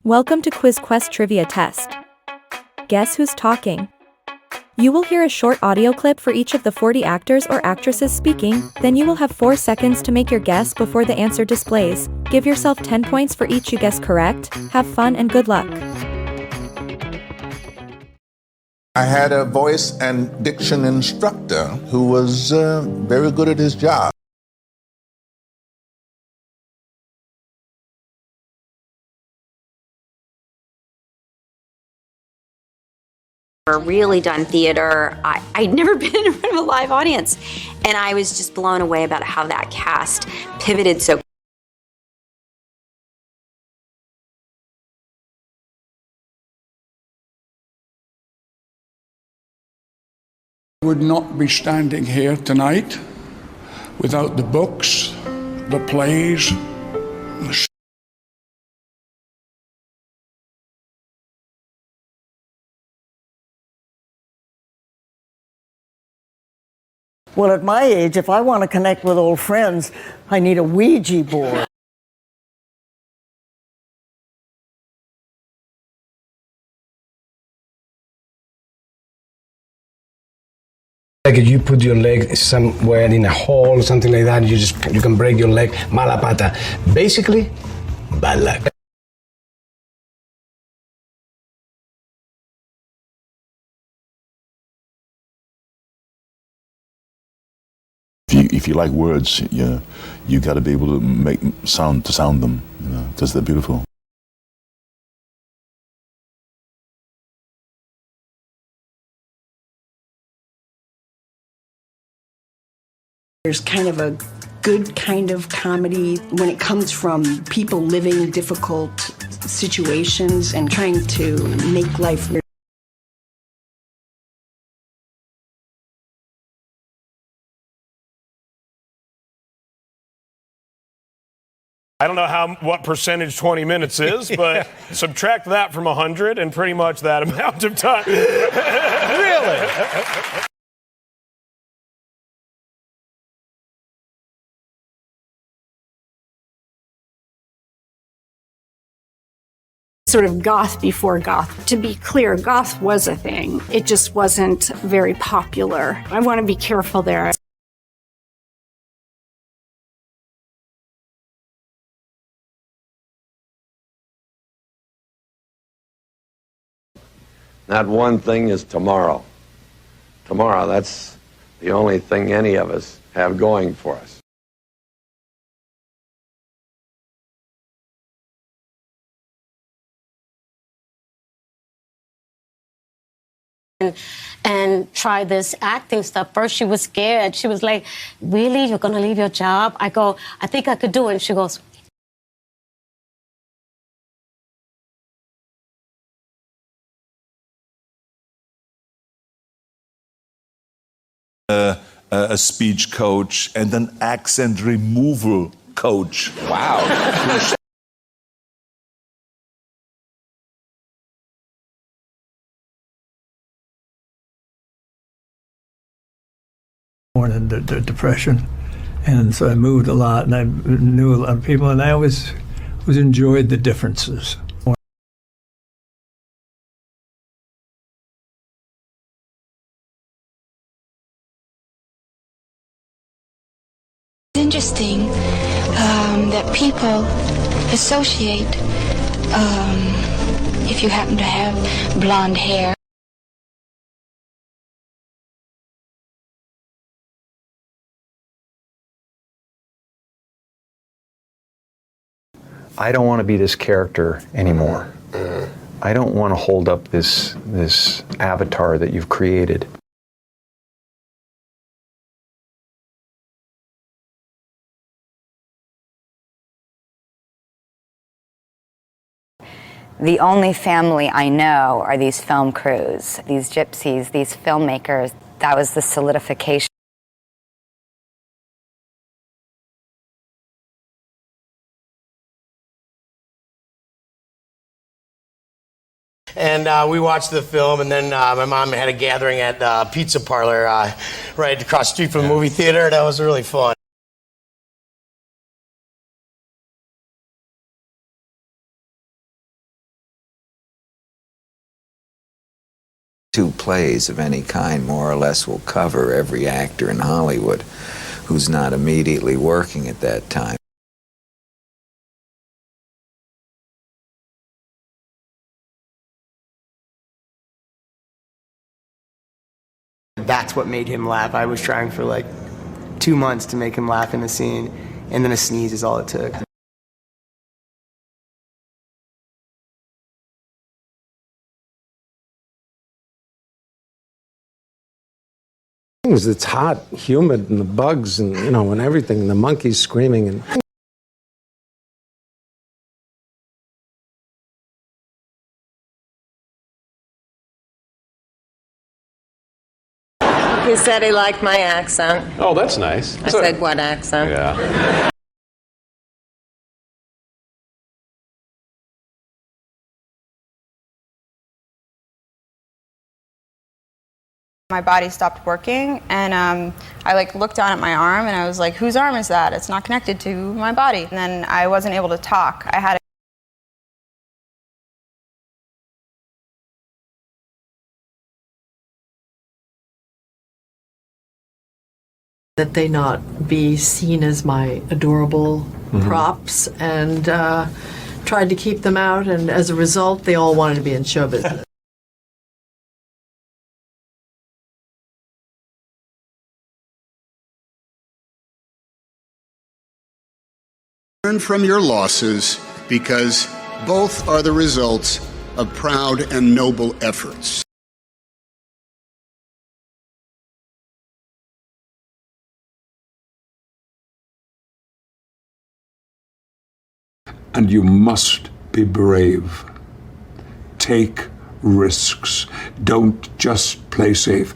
Welcome to Quiz Quest Trivia Test. Guess who's talking? You will hear a short audio clip for each of the 40 actors or actresses speaking, then you will have 4 seconds to make your guess before the answer displays. Give yourself 10 points for each you guess correct. Have fun and good luck. I had a voice and diction instructor who was very good at his job. Really done theater. I'd never been in front of a live audience, and I was just blown away about how that cast pivoted so. I would not be standing here tonight without the books, the plays, Well, at my age, if I want to connect with old friends, I need a Ouija board. Like if you put your leg somewhere in a hole or something like that, you can break your leg, mala pata. Basically, bad luck. If you like words, you got to be able to sound them, because they're beautiful. There's kind of a good kind of comedy when it comes from people living difficult situations and trying to make life. I don't know what percentage 20 minutes is, but subtract that from 100 and pretty much that amount of time. Really? Sort of goth before goth. To be clear, goth was a thing. It just wasn't very popular. I want to be careful there. That one thing is tomorrow. Tomorrow, that's the only thing any of us have going for us. And try this acting stuff. First, she was scared. She was like, really? You're going to leave your job? I go, I think I could do it. And she goes, a speech coach and an accent removal coach. Wow. Born in the Depression, and so I moved a lot, and I knew a lot of people, and I always enjoyed the differences. It's interesting that people associate if you happen to have blonde hair. I don't want to be this character anymore. I don't want to hold up this avatar that you've created. The only family I know are these film crews, these gypsies, these filmmakers. That was the solidification. And we watched the film, and then my mom had a gathering at Pizza Parlor right across the street from the movie theater. That was really fun. 2 plays of any kind more or less will cover every actor in Hollywood who's not immediately working at that time. That's what made him laugh. I was trying for like 2 months to make him laugh in the scene, and then a sneeze is all it took. It's hot, humid, and the bugs, and and everything, and the monkeys screaming, and He said he liked my accent. Oh, that's nice. I said, what accent? Yeah. My body stopped working, and I looked down at my arm, and I was like, whose arm is that? It's not connected to my body. And then I wasn't able to talk. I had that they not be seen as my adorable props, and tried to keep them out, and as a result, they all wanted to be in show business. Learn from your losses, because both are the results of proud and noble efforts. And you must be brave. Take risks. Don't just play safe.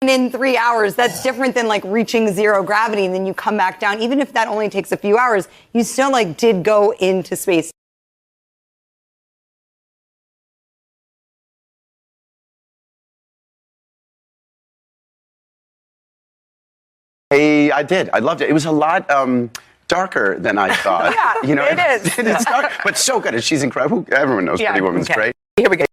In 3 hours, that's different than reaching zero gravity and then you come back down. Even if that only takes a few hours, you still did go into space. I did. I loved it. It was a lot darker than I thought. Yeah, it is. It's dark, but so good. And she's incredible. Everyone knows Pretty Woman's great. Here we go.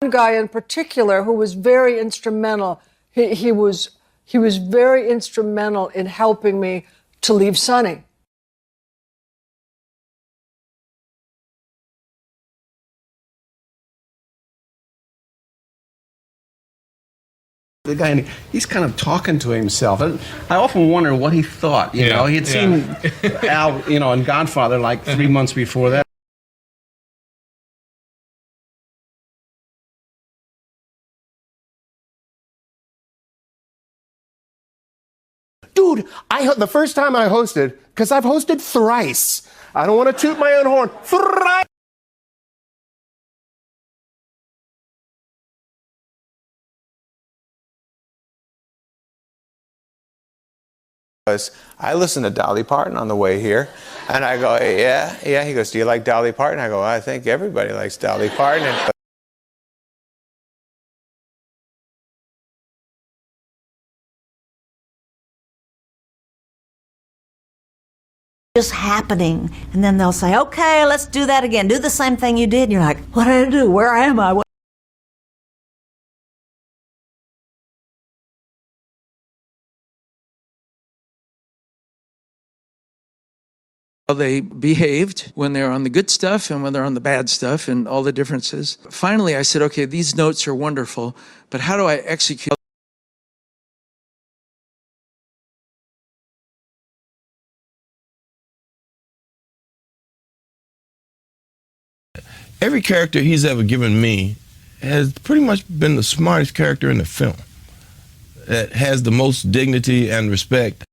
One guy in particular who was very instrumental. He was very instrumental in helping me to leave Sonny. The guy, he's kind of talking to himself. I often wonder what he thought. You know, he had seen Al, in Godfather 3 months before that. Dude, the first time I hosted, because I've hosted thrice. I don't want to toot my own horn. Thrice. I listened to Dolly Parton on the way here, and I go, yeah. He goes, do you like Dolly Parton? I go, I think everybody likes Dolly Parton. And just happening, and then they'll say, okay, let's do that again. Do the same thing you did. And you're like, what did I do? Where am I? They behaved when they're on the good stuff and when they're on the bad stuff, and all the differences. Finally, I said, okay, these notes are wonderful, but how do I execute? Every character he's ever given me has pretty much been the smartest character in the film, that has the most dignity and respect.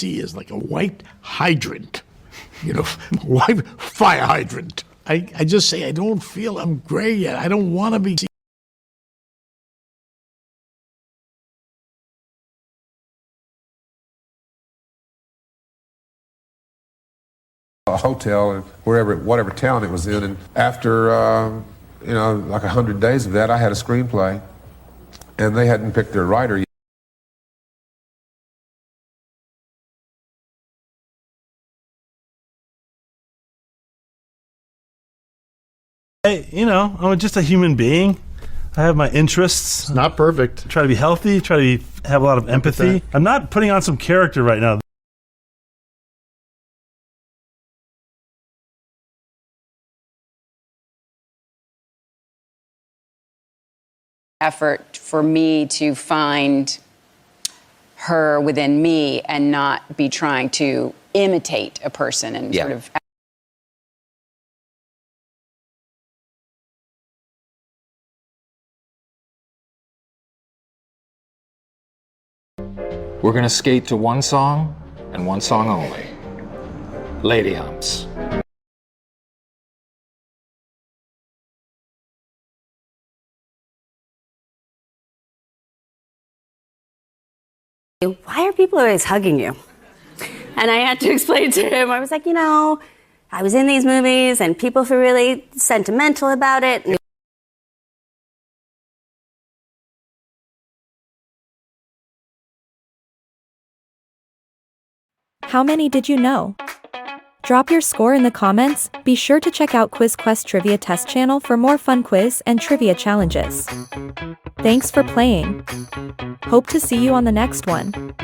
Is like a white hydrant, white fire hydrant. I just say, I don't feel I'm gray yet. I don't want to be. a hotel and whatever town it was in. And after, like 100 days of that, I had a screenplay, and they hadn't picked their writer yet. Hey, I'm just a human being. I have my interests. It's not perfect. Try to be healthy, have a lot of empathy. I'm not putting on some character right now. Effort for me to find her within me and not be trying to imitate a person and sort of. We're going to skate to one song and one song only. Lady Humps. Why are people always hugging you? And I had to explain to him, I was like, I was in these movies and people feel really sentimental about it. How many did you know? Drop your score in the comments. Be sure to check out Quiz Quest Trivia Test channel for more fun quiz and trivia challenges. Thanks for playing. Hope to see you on the next one.